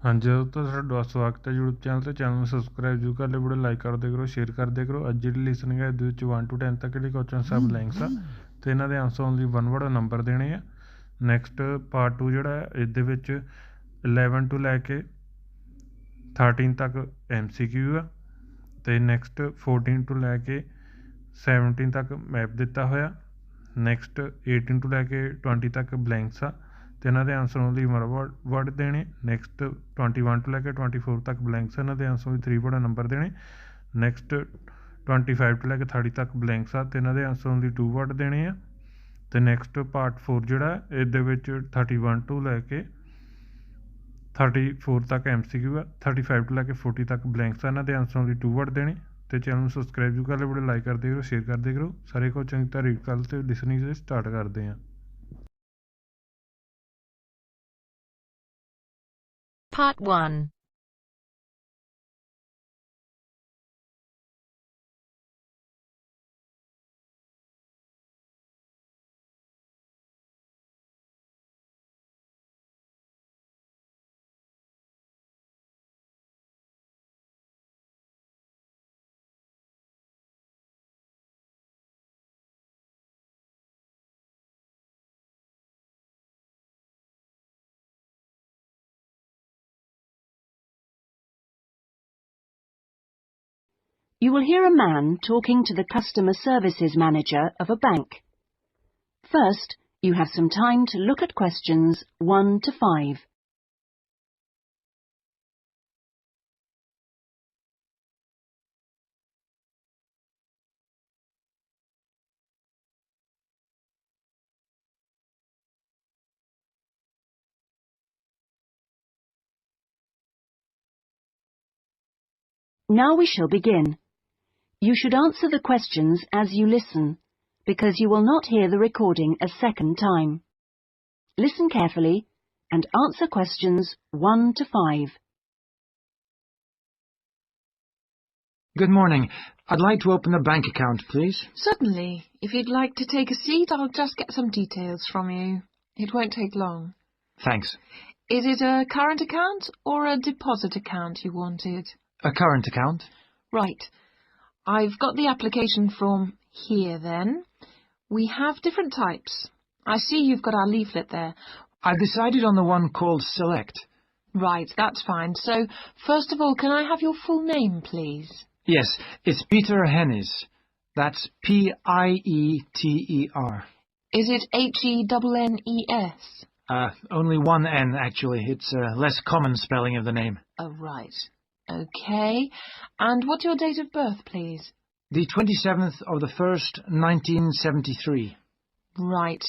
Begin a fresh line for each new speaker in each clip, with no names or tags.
हाँ जी दोस्तों, ਤੁਹਾਡਾ ਸਵਾਗਤ ਹੈ YouTube ਚੈਨਲ ਤੇ। ਚੈਨਲ ਨੂੰ ਸਬਸਕ੍ਰਾਈਬ ਜ਼ਰੂਰ ਕਰ ਲਿਓ, ਵੀਡੀਓ ਲਾਈਕ ਕਰਦੇ ਕਰੋ, ਸ਼ੇਅਰ ਕਰਦੇ ਕਰੋ। ਅੱਜ ਜਿਹੜੀ ਲਿਸਨਿੰਗ ਹੈ ਇਹਦੇ ਵਿੱਚ 1 to 10 ਤੱਕ ਜਿਹੜੇ ਕੁਐਸਚਨ ਸਭ ਬਲੈਂਕਸ ਆ ਤੇ ਇਹਨਾਂ ਦੇ ਆਨਸਰ ਓਨਲੀ 1 ਵਰਡ ਨੰਬਰ ਦੇਣੇ ਆ। ਨੈਕਸਟ ਪਾਰਟ 2 ਜਿਹੜਾ ਹੈ ਇਹਦੇ ਵਿੱਚ 11 ਤੋਂ ਲੈ ਕੇ 13 ਤੱਕ MCQ ਆ ਤੇ ਨੈਕਸਟ 14 ਤੋਂ ਲੈ ਕੇ 17 ਤੱਕ ਮੈਪ ਦਿੱਤਾ ਹੋਇਆ। ਨੈਕਸਟ 18 ਤੋਂ ਲੈ ਕੇ 20 ਤੱਕ ਬਲੈਂਕਸ ਆ ਤੇ ਇਹਨਾਂ ਦੇ ਆਨਸਰ ਓਨਲੀ ਵਰਡ ਦੇਣੇ। ਨੈਕਸਟ 21 ਤੋਂ ਲੈ ਕੇ 24 ਤੱਕ ਬਲੈਂਕਸ ਇਹਨਾਂ ਦੇ ਆਨਸਰ ਓਨਲੀ 3 ਵਰਡ ਨੰਬਰ ਦੇਣੇ। ਨੈਕਸਟ 25 ਤੋਂ ਲੈ ਕੇ 30 ਤੱਕ ਬਲੈਂਕਸ ਆ ਤੇ ਇਹਨਾਂ ਦੇ ਆਨਸਰ ਓਨਲੀ 2 ਵਰਡ ਦੇਣੇ ਆ। ਤੇ ਨੈਕਸਟ ਪਾਰਟ 4 ਜਿਹੜਾ ਇਹਦੇ ਵਿੱਚ 31 ਤੋਂ ਲੈ ਕੇ 34 ਤੱਕ MCQ ਆ। 35 ਤੋਂ ਲੈ ਕੇ 40 ਤੱਕ ਬਲੈਂਕਸ ਆ, ਇਹਨਾਂ ਦੇ ਆਨਸਰ ਓਨਲੀ 2 ਵਰਡ ਦੇਣੇ। ਤੇ ਚੈਨਲ ਨੂੰ ਸਬਸਕ੍ਰਾਈਬ ਵੀ ਕਰ ਲਿਓ, ਵੀਡੀਓ ਲਾਈਕ ਕਰਦੇ ਕਰੋ, ਸ਼ੇਅਰ ਕਰਦੇ ਕਰੋ। ਸਾਰੇ ਕੁਝ ਚੰਗੀ ਤਰ੍ਹਾਂ ਰੀਡ ਕਰ ਤੇ ਲਿਸਨਿੰਗ ਸਟਾਰਟ ਕਰਦੇ ਹਾਂ।
Part 1. You will hear a man talking to the customer services manager of a bank. First, you have some time to look at questions 1 to 5. Now we shall begin. You should answer the questions as you listen, because you will not hear the recording a second time. Listen carefully and answer questions 1 to 5.
Good morning. I'd like to open a bank account, please.
Certainly. If you'd like to take a seat, I'll just get some details from you. It won't take long.
Thanks.
Is it a current account or a deposit account you wanted?
A current account?
Right. I've got the application form here then. We have different types. I see you've got our leaflet there.
I've decided on the one called Select.
Right, that's fine. So, first of all, can I have your full name, please?
Yes, it's Peter Hennis. That's P-I-E-T-E-R.
Is it H-E-N-N-E-S?
Only one N, actually. It's a less common spelling of the name.
Oh, right. Okay. And what's your date of birth, please?
The 27th of the 1st, 1973.
Right.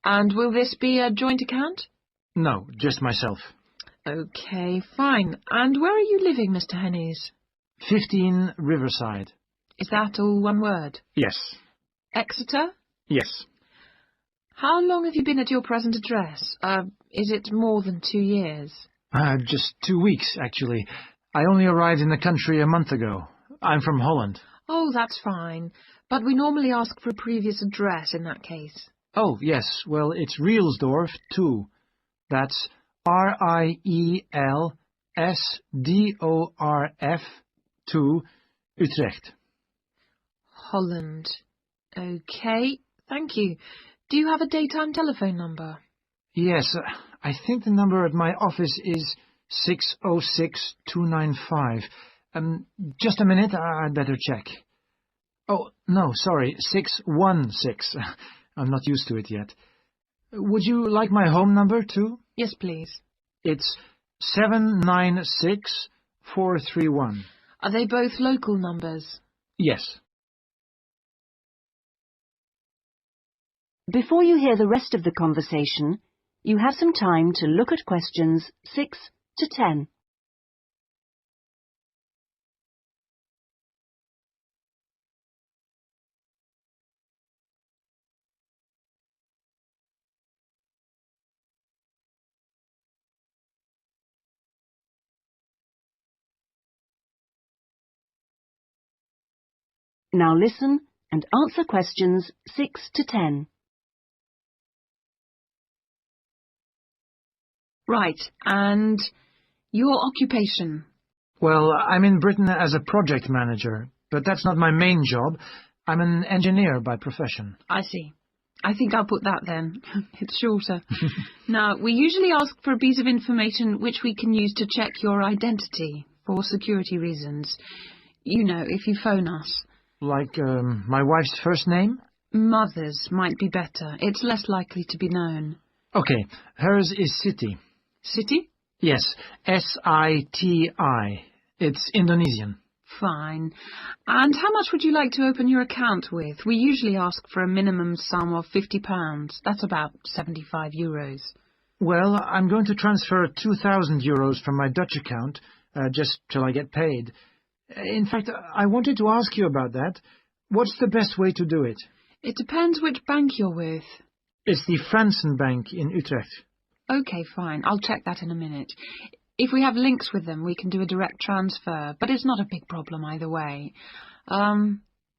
And will this be a joint account?
No, just myself.
Okay, fine. And where are you living, Mr. Hennies?
15 Riverside.
Is that all one word?
Yes.
Exeter?
Yes.
How long have you been at your present address? Is it more than 2 years?
Just 2 weeks, actually. I only arrived in the country a month ago. I'm from Holland.
Oh, that's fine. But we normally ask for a previous address in that case.
Oh, yes. Well, it's Rielsdorf 2. That's R-I-E-L-S-D-O-R-F 2, Utrecht.
Holland. Okay, thank you. Do you have a daytime telephone number?
Yes, I think the number at my office is 606295. Just a minute, I'd better check. Oh, no, sorry, 616. I'm not used to it yet. Would you like my home number, too?
Yes, please.
It's 796431.
Are they both local numbers?
Yes.
Before you hear the rest of the conversation, you have some time to look at questions 6 to 10. Now listen and answer questions 6 to 10.
Right, and Your occupation.
Well, I'm in Britain as a project manager, but that's not my main job. I'm an engineer by profession.
I see. I think I'll put that then. It's shorter. Now, we usually ask for a piece of information which we can use to check your identity for security reasons. You know, if you phone us.
Like, my wife's first name?
Mother's might be better. It's less likely to be known.
Okay, hers is Siti.
City?
Yes, S-I-T-I. It's Indonesian.
Fine. And how much would you like to open your account with? We usually ask for a minimum sum of £50. That's about €75.
Well, I'm going to transfer 2,000 euros from my Dutch account, just till I get paid. In fact, I wanted to ask you about that. What's the best way to do it?
It depends which bank you're with.
It's the Fransen Bank in Utrecht.
Okay, fine. I'll check that in a minute. If we have links with them, we can do a direct transfer, but it's not a big problem either way.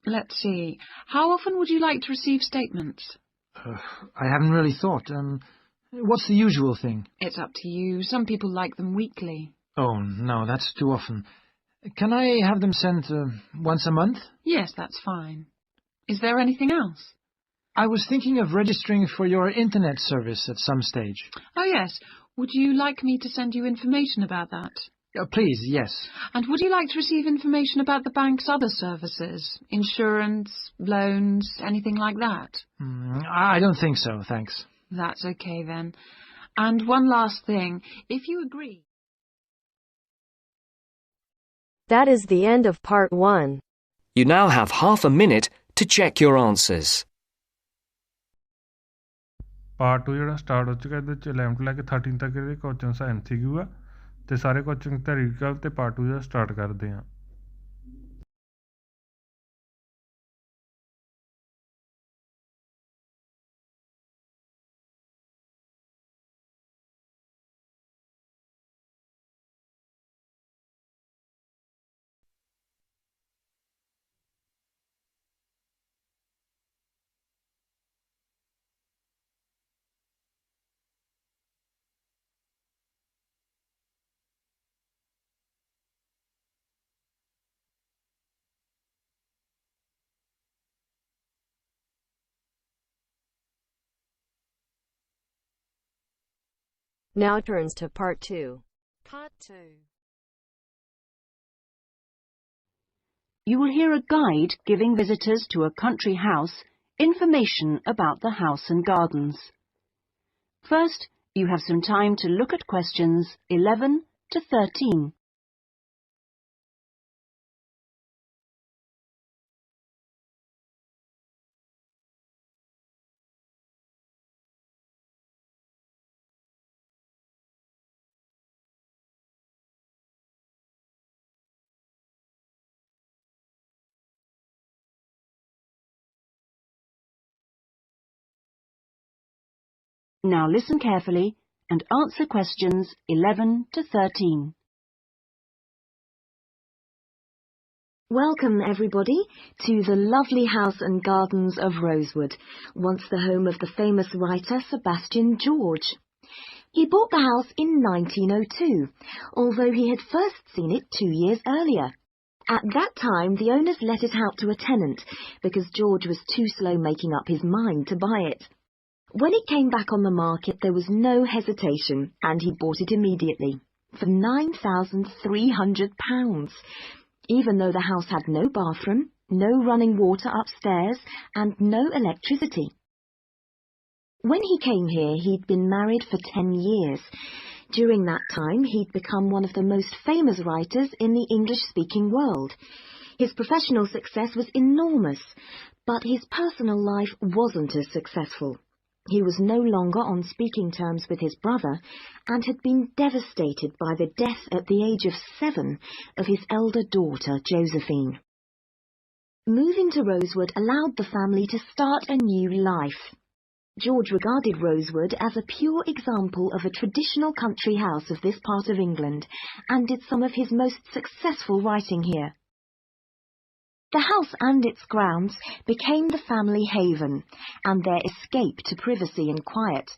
Let's see. How often would you like to receive statements?
I haven't really thought. What's the usual thing?
It's up to you. Some people like them weekly.
Oh, no, that's too often. Can I have them sent once a month?
Yes, that's fine. Is there anything else?
I was thinking of registering for your internet service at some stage.
Oh, yes. Would you like me to send you information about that?
Please, yes.
And would you like to receive information about the bank's other services? Insurance, loans, anything like that?
I don't think so, thanks.
That's okay then. And one last thing. If you agree...
That is the end of part 1.
You now have half a minute to check your answers.
Part 2 ਜਿਹੜਾ start ਹੋ ਚੁੱਕਾ ਇਹਦੇ ਵਿੱਚ 11 ਤੋਂ ਲੈ ਕੇ 13 ਤੱਕ ਦੇ questions ਆ MCQ ਆ ਤੇ ਸਾਰੇ ਕੁਐਸਚਨ ਤੇ ਰੀਕੈਪ ਤੇ ਪਾਰਟ 2 ਜਿਹੜਾ ਸਟਾਰਟ ਕਰਦੇ ਆ
Now turns to part 2. Part 2.
You will hear a guide giving visitors to a country house information about the house and gardens. First, you have some time to look at questions 11 to 13. Now listen carefully and answer questions 11 to 13.
Welcome, everybody, to the lovely house and gardens of Rosewood, once the home of the famous writer Sebastian George. He bought the house in 1902, although he had first seen it 2 years earlier. At that time, the owners let it out to a tenant, because George was too slow making up his mind to buy it. When it came back on the market, there was no hesitation, and he bought it immediately, for £9,300, even though the house had no bathroom, no running water upstairs, and no electricity. When he came here, he'd been married for 10 years. During that time, he'd become one of the most famous writers in the English-speaking world. His professional success was enormous, but his personal life wasn't as successful. He was no longer on speaking terms with his brother and had been devastated by the death at the age of 7 of his elder daughter, Josephine. Moving to Rosewood allowed the family to start a new life. George regarded Rosewood as a pure example of a traditional country house of this part of England and did some of his most successful writing here. The house and its grounds became the family haven and their escape to privacy and quiet.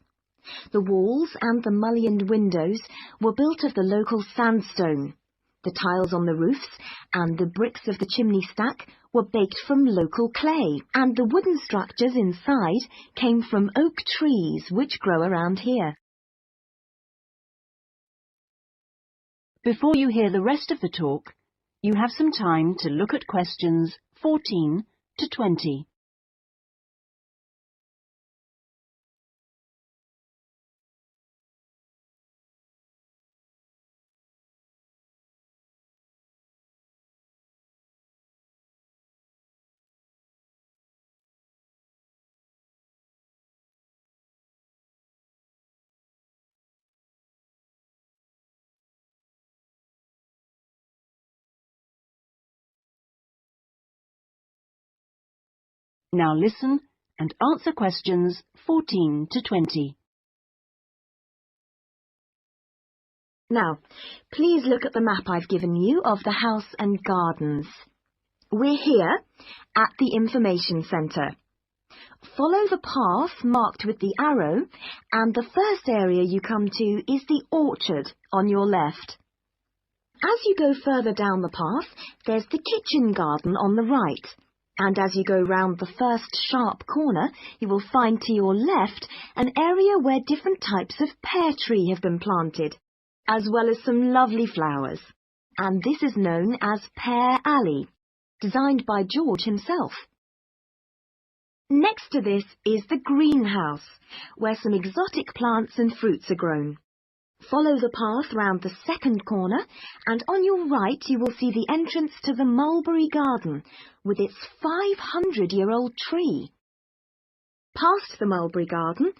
The walls and the mullioned windows were built of the local sandstone. The tiles on the roofs and the bricks of the chimney stack were baked from local clay, and the wooden structures inside came from oak trees which grow around here.
Before you hear the rest of the talk, you have some time to look at questions 14 to 20. Now listen and answer questions 14 to 20.
Now, please look at the map I've given you of the house and gardens. We're here at the information centre. Follow the path marked with the arrow, and the first area you come to is the orchard on your left. As you go further down the path, there's the kitchen garden on the right, and as you go round the first sharp corner, you will find to your left an area where different types of pear tree have been planted, as well as some lovely flowers, and this is known as Pear Alley, designed by George himself. Next to this is the greenhouse, where some exotic plants and fruits are grown. Follow the path round the second corner, and on your right you will see the entrance to the mulberry garden, with its 500-year-old tree. Past the mulberry garden,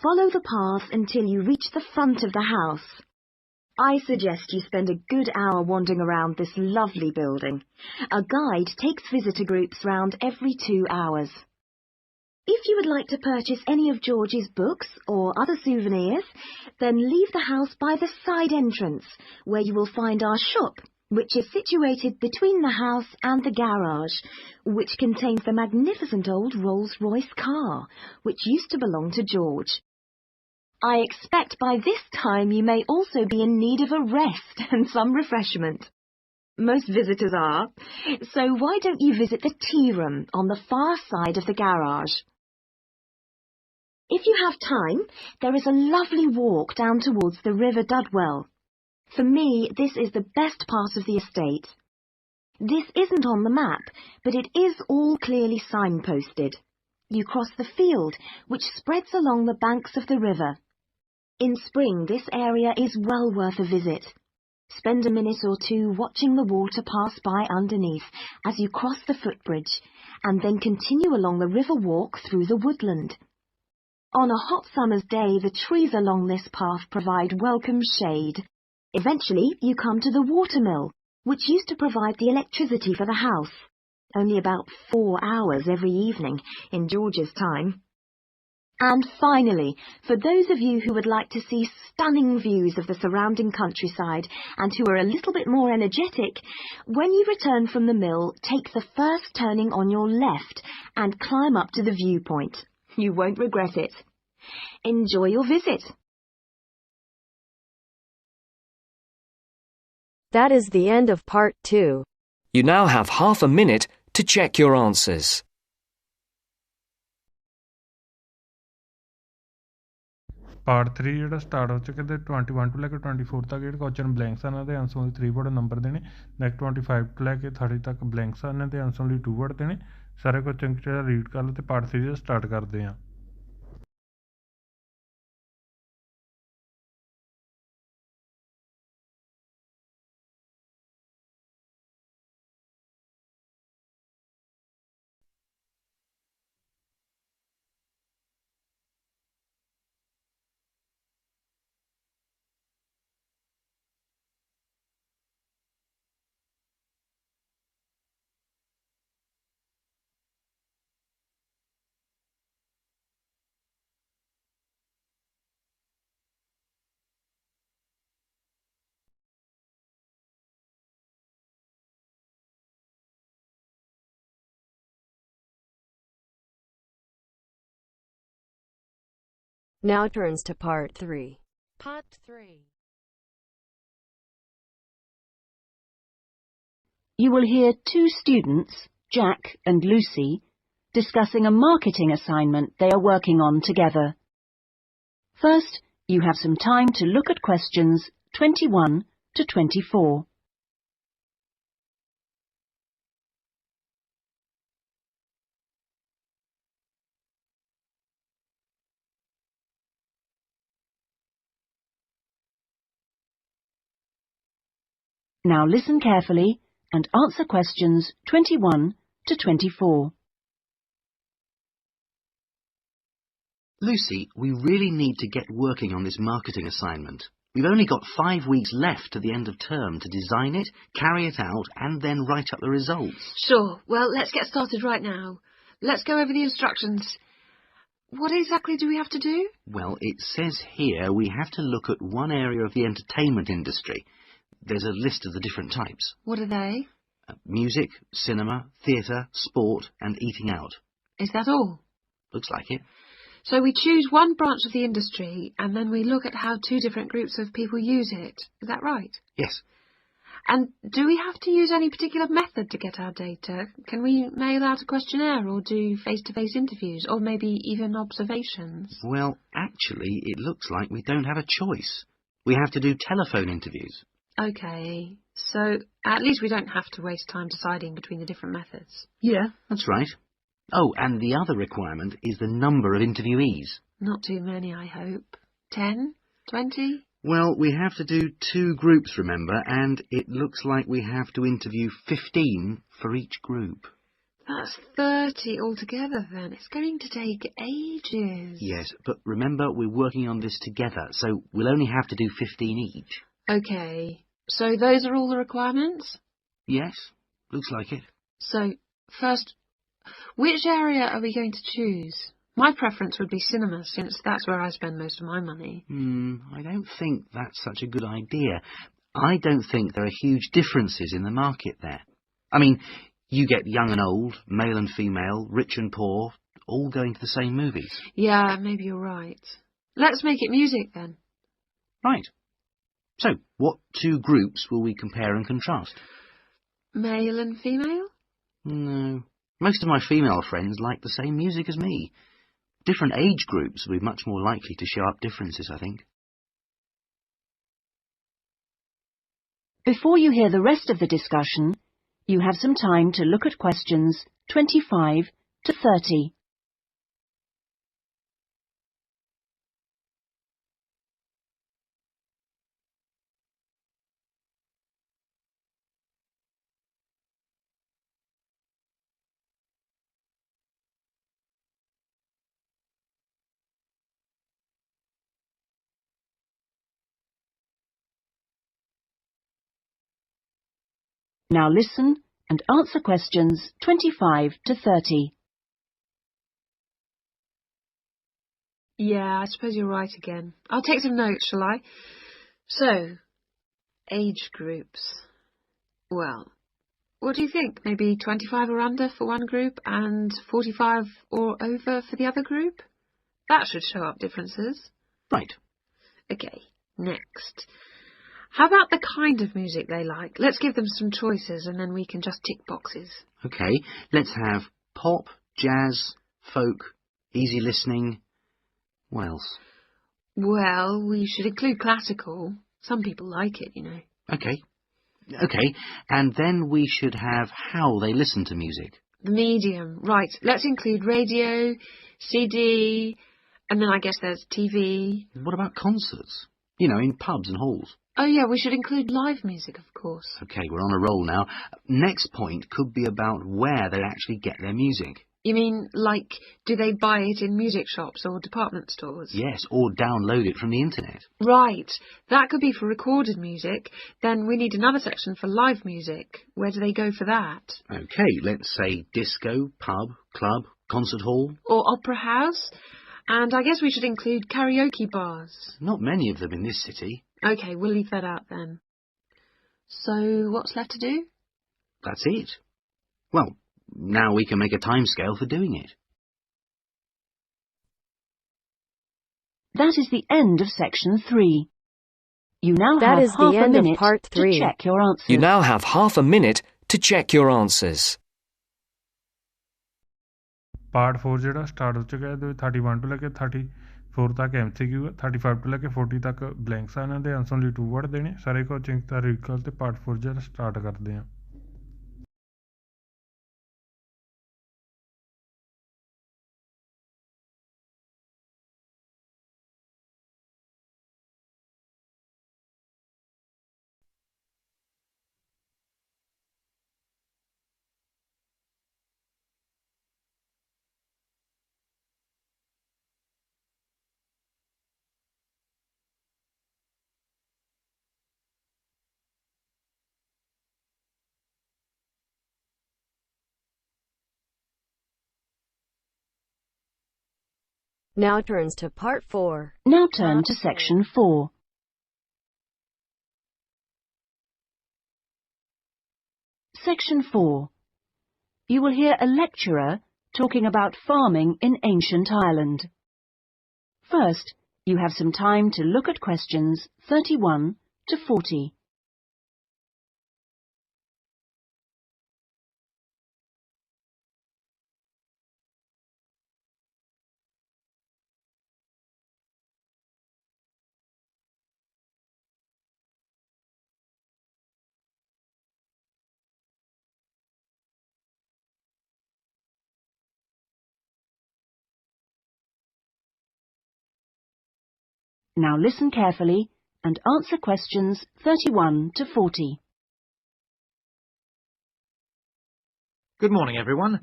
follow the path until you reach the front of the house. I suggest you spend a good hour wandering around this lovely building. A guide takes visitor groups round every 2 hours. If you would like to purchase any of George's books or other souvenirs, then leave the house by the side entrance, where you will find our shop, which is situated between the house and the garage, which contains the magnificent old Rolls-Royce car, which used to belong to George. I expect by this time you may also be in need of a rest and some refreshment. Most visitors are, so why don't you visit the tea room on the far side of the garage? If you have time, there is a lovely walk down towards the River Dudwell. For me, this is the best part of the estate. This isn't on the map, but it is all clearly signposted. You cross the field, which spreads along the banks of the river. In spring, this area is well worth a visit. Spend a minute or two watching the water pass by underneath as you cross the footbridge, and then continue along the river walk through the woodland. On a hot summer's day, the trees along this path provide welcome shade. Eventually, you come to the watermill, which used to provide the electricity for the house. Only about 4 hours every evening in George's time. And finally, for those of you who would like to see stunning views of the surrounding countryside and who are a little bit more energetic, when you return from the mill, take the first turning on your left and climb up to the viewpoint. You won't regret it. Enjoy your visit.
That is the end of part 2.
You now have half a minute to check your answers.
Part 3 ਜਿਹੜਾ start ਹੋ ਚੁੱਕਿਆ ਤੇ 21 ਤੋਂ ਲੈ ਕੇ 24 ਤੱਕ ਜਿਹੜੇ question blanks ਹਨ ਦੇ ਆਨਸਰ ਲਈ 3 ਵਰਡ ਨੰਬਰ ਦੇਣੇ। ਨੈਕਸਟ 25 ਤੋਂ ਲੈ ਕੇ 30 ਤੱਕ ਬਲੈਂਕਸ ਹਨ ਤੇ ਆਨਸਰ ਲਈ 2 ਵਰਡ ਦੇਣੇ। ਸਾਰੇ ਕੁਐਸਚਨ ਜਿਹੜਾ ਰੀਡ ਕਰ ਲਓ ਤੇ ਪਾਰਟ 3 ਦਾ ਸਟਾਰਟ ਕਰਦੇ ਹਾਂ।
Now turns to part 3. Part 3.
You will hear two students, Jack and Lucy, discussing a marketing assignment they are working on together. First, you have some time to look at questions 21 to 24. Now listen carefully and answer questions 21 to 24.
Lucy, we really need to get working on this marketing assignment. We've only got 5 weeks left to the end of term to design it, carry it out, and then write up the results.
Sure. Well, let's get started right now. Let's go over the instructions. What exactly do we have to do?
Well, it says here we have to look at one area of the entertainment industry. There's a list of the different types.
What are they?
Music, cinema, theatre, sport, and eating out.
Is that all?
Looks like it.
So we choose one branch of the industry and then we look at how two different groups of people use it. Is that right?
Yes.
And do we have to use any particular method to get our data? Can we mail out a questionnaire or do face-to-face interviews or maybe even observations?
Well, actually, it looks like we don't have a choice. We have to do telephone interviews.
OK, so at least we don't have to waste time deciding between the different methods.
Yeah, that's right. Oh, and the other requirement is the number of interviewees.
Not too many, I hope. 10? 20?
Well, we have to do 2 groups, remember, and it looks like we have to interview 15 for each group.
That's 30 altogether then. It's going to take ages.
Yes, but remember we're working on this together, so we'll only have to do 15 each.
OK, so those are all the requirements?
Yes, looks like it.
So, first, which area are we going to choose? My preference would be cinema, since that's where I spend most of my money.
I don't think that's such a good idea. I don't think there are huge differences in the market there. I mean, you get young and old, male and female, rich and poor, all going to the same movies.
Yeah, maybe you're right. Let's make it music then.
Right. So, what 2 groups will we compare and contrast?
Male and female?
No. Most of my female friends like the same music as me. Different age groups will be much more likely to show up differences, I think.
Before you hear the rest of the discussion, you have some time to look at questions 25 to 30. Now listen and answer questions 25 to 30.
Yeah, I suppose you're right again. I'll take some notes, shall I? So, age groups. Well, what do you think? Maybe 25 or under for one group and 45 or over for the other group? That should show up differences.
Right.
OK, next. How about the kind of music they like? Let's give them some choices and then we can just tick boxes.
OK, let's have pop, jazz, folk, easy listening. What else?
Well, we should include classical. Some people like it, you know.
OK, and then we should have how they listen to music.
The medium. Right, let's include radio, CD, and then I guess there's TV.
What about concerts? You know, in pubs and halls.
Oh yeah, we should include live music, of course.
OK, we're on a roll now. Next point could be about where they actually get their music.
You mean, like, do they buy it in music shops or department stores?
Yes, or download it from the internet.
Right, that could be for recorded music. Then we need another section for live music. Where do they go for that?
OK, let's say disco, pub, club, concert hall.
Or opera house. And I guess we should include karaoke bars.
Not many of them in this city.
OK, we'll leave that out then. So what's left to do?
That's it. Well, now we can make a timescale for doing it.
That is the end of section 3. You now
That
have
is
half
the
a
end of
minute
part
to
3.
check your answers.
You now have half a minute to check your answers.
Part 4 ਜਿਹੜਾ start ਹੋ ਚੁੱਕਾ ਹੈ, ਇਹਦੇ ਵਿੱਚ 31 ਤੋਂ ਲੈ ਕੇ 34 ਤੱਕ MCQ ਹੈ, 35 ਤੋਂ ਲੈ ਕੇ 40 ਤੱਕ ਬਲੈਂਕਸ ਆ। ਇਹਨਾਂ ਦੇ ਆਂਸਰ ਲਈ 2 ਵਰਡ ਦੇਣੇ ਸਾਰੇ ਕੋ ਚੰਗੀ ਤਰ੍ਹਾਂ ਰੀਡ ਕਰੋ ਤੇ ਪਾਰਟ 4 ਜਿਹੜਾ ਸਟਾਰਟ ਕਰਦੇ ਹਾਂ।
Now turns to part 4.
Now turn to section 4. Section 4. You will hear a lecturer talking about farming in ancient Ireland. First, you have some time to look at questions 31 to 40. Now listen carefully and answer questions 31 to 40.
Good morning, everyone.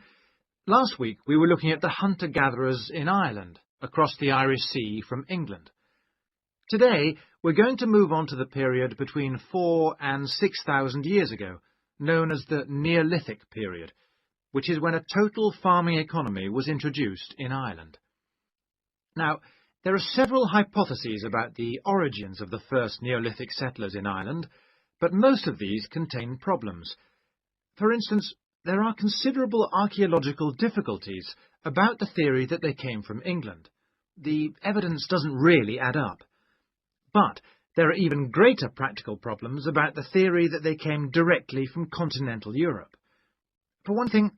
Last week we were looking at the hunter-gatherers in Ireland, across the Irish Sea from England. Today we're going to move on to the period between 4 and 6,000 years ago, known as the Neolithic period, which is when a total farming economy was introduced in Ireland. Now, there are several hypotheses about the origins of the first Neolithic settlers in Ireland, but most of these contain problems. For instance, there are considerable archaeological difficulties about the theory that they came from England. The evidence doesn't really add up. But there are even greater practical problems about the theory that they came directly from continental Europe. For one thing,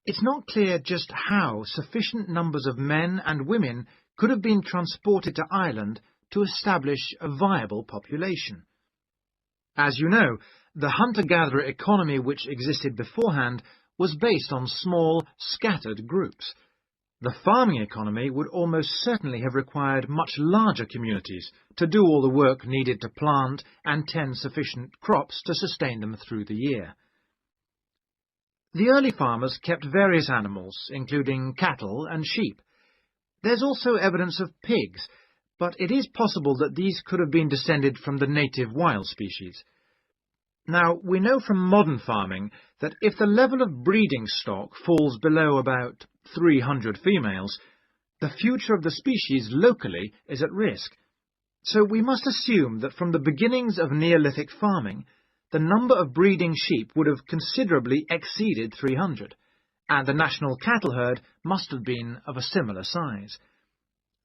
it's not clear just how sufficient numbers of men and women could have been transported to Ireland to establish a viable population. As you know, the hunter-gatherer economy which existed beforehand was based on small, scattered groups. The farming economy would almost certainly have required much larger communities to do all the work needed to plant and tend sufficient crops to sustain them through the year. The early farmers kept various animals, including cattle and sheep. There's also evidence of pigs, but it is possible that these could have been descended from the native wild species. Now, we know from modern farming that if the level of breeding stock falls below about 300 females, the future of the species locally is at risk. So we must assume that from the beginnings of Neolithic farming, the number of breeding sheep would have considerably exceeded 300. And the national cattle herd must have been of a similar size.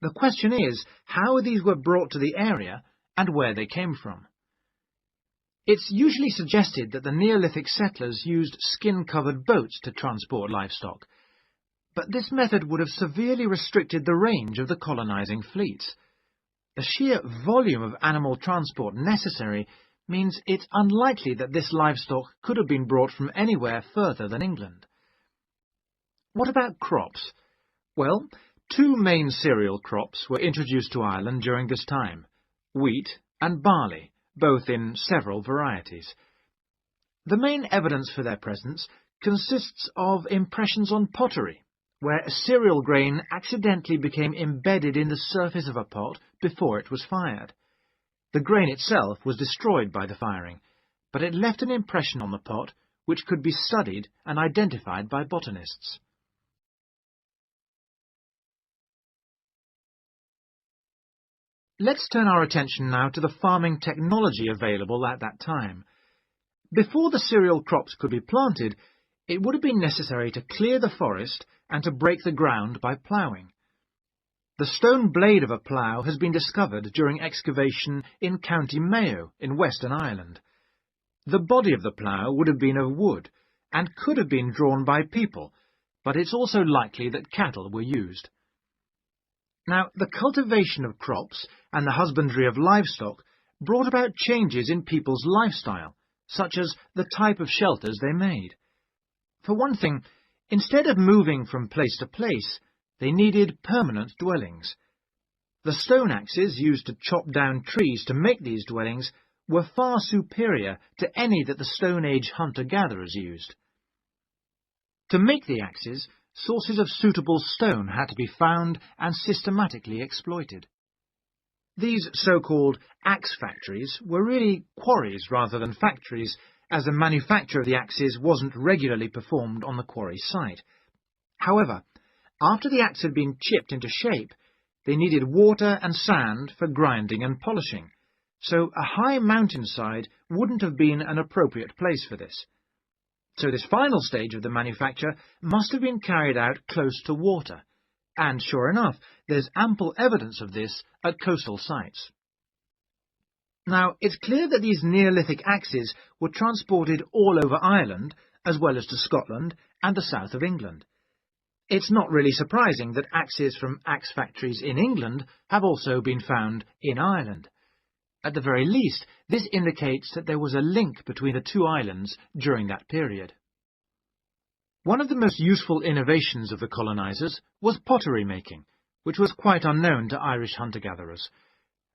The question is how these were brought to the area and where they came from. It's usually suggested that the Neolithic settlers used skin-covered boats to transport livestock, but this method would have severely restricted the range of the colonizing fleets. The sheer volume of animal transport necessary means it's unlikely that this livestock could have been brought from anywhere further than England. What about crops? Well, two main cereal crops were introduced to Ireland during this time, wheat and barley, both in several varieties. The main evidence for their presence consists of impressions on pottery, where a cereal grain accidentally became embedded in the surface of a pot before it was fired. The grain itself was destroyed by the firing, but it left an impression on the pot which could be studied and identified by botanists. Let's turn our attention now to the farming technology available at that time. Before the cereal crops could be planted, it would have been necessary to clear the forest and to break the ground by ploughing. the stone blade of a plough has been discovered during excavation in County Mayo in Western Ireland. The body of the plough would have been of wood and could have been drawn by people, but it's also likely that cattle were used. Now, the cultivation of crops and the husbandry of livestock brought about changes in people's lifestyle, such as the type of shelters they made. For one thing, instead of moving from place to place, they needed permanent dwellings. The stone axes used to chop down trees to make these dwellings were far superior to any that the Stone Age hunter-gatherers used. To make the axes, sources of suitable stone had to be found and systematically exploited. These so-called axe factories were really quarries rather than factories, as the manufacture of the axes wasn't regularly performed on the quarry site. However, after the axe had been chipped into shape, they needed water and sand for grinding and polishing, so a high mountainside wouldn't have been an appropriate place for this. So this final stage of the manufacture must have been carried out close to water, and sure enough, there's ample evidence of this at coastal sites. Now, it's clear that these Neolithic axes were transported all over Ireland, as well as to Scotland and the south of England. It's not really surprising that axes from axe factories in England have also been found in Ireland. At the very least, this indicates that there was a link between the two islands during that period. One of the most useful innovations of the colonizers was pottery making, which was quite unknown to Irish hunter-gatherers.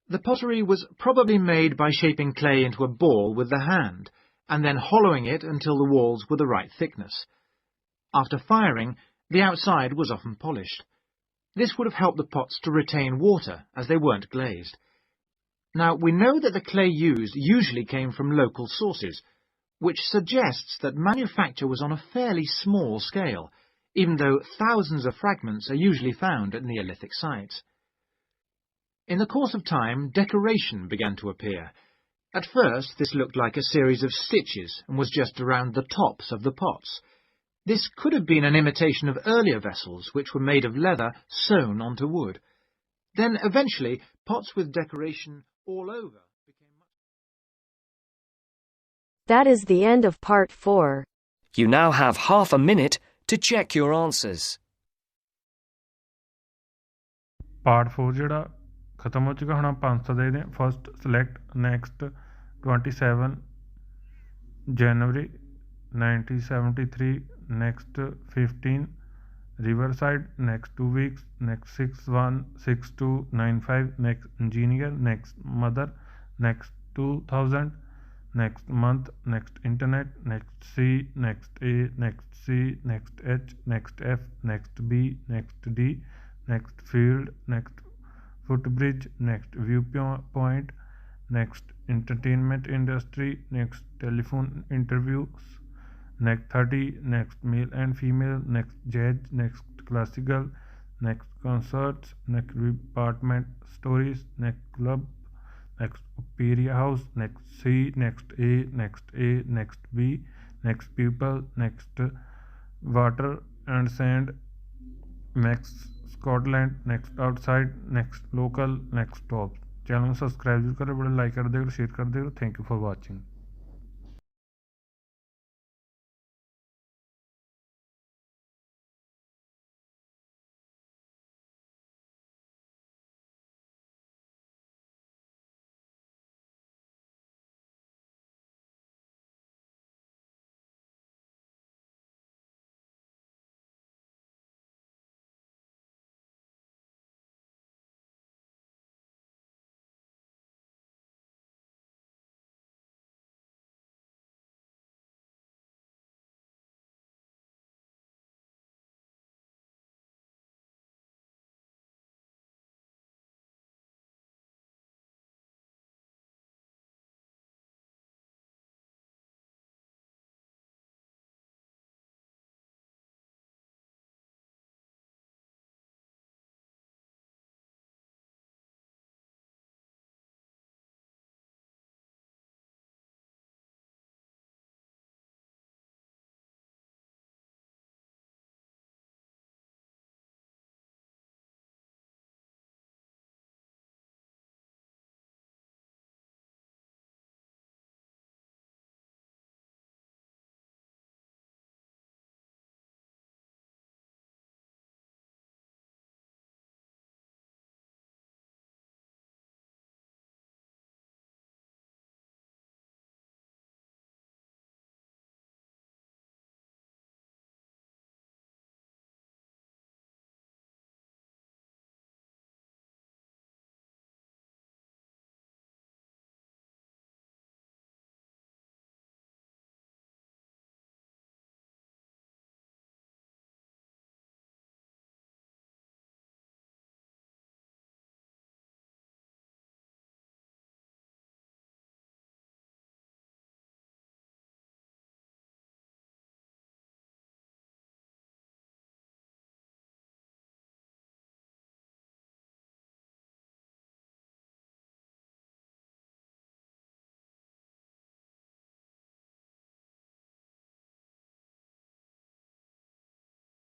The pottery was probably made by shaping clay into a ball with the hand, and then hollowing it until the walls were the right thickness. After firing, the outside was often polished. This would have helped the pots to retain water, as they weren't glazed. Now, we know that the clay used usually came from local sources, which suggests that manufacture was on a fairly small scale, even though thousands of fragments are usually found at Neolithic sites. In the course of time, decoration began to appear. At first, this looked like a series of stitches and was just around the tops of the pots. This could have been an imitation of earlier vessels, which were made of leather sewn onto wood. Then, eventually, pots with decoration all over became much...
That is the end of part 4.
You now have half a minute to check your answers.
Part 4 ਜਿਹੜਾ ਖਤਮ ਹੋ ਚੁੱਕਾ। ਹੁਣ ਆਪਾਂ answer ਦੇਖਦੇ ਹਾਂ। First select next 27 January 1973, next 15 Riverside, next 2 weeks, next 616295, next engineer, next mother, next 2000, next month, next internet, next C, next A, next C, next H, next F, next B, next D, next field, next footbridge, next viewpoint, next entertainment industry, next telephone interviews, next 30, next male and female, next jazz, next classical, next concerts, next department stories, next club, next opera house, next C, next A, next A, next B, next people, next water and sand, next Scotland, next outside, next local, next top। Channel को subscribe जरूर करें, बड़े like कर देगा, share कर देगा। Thank you for watching.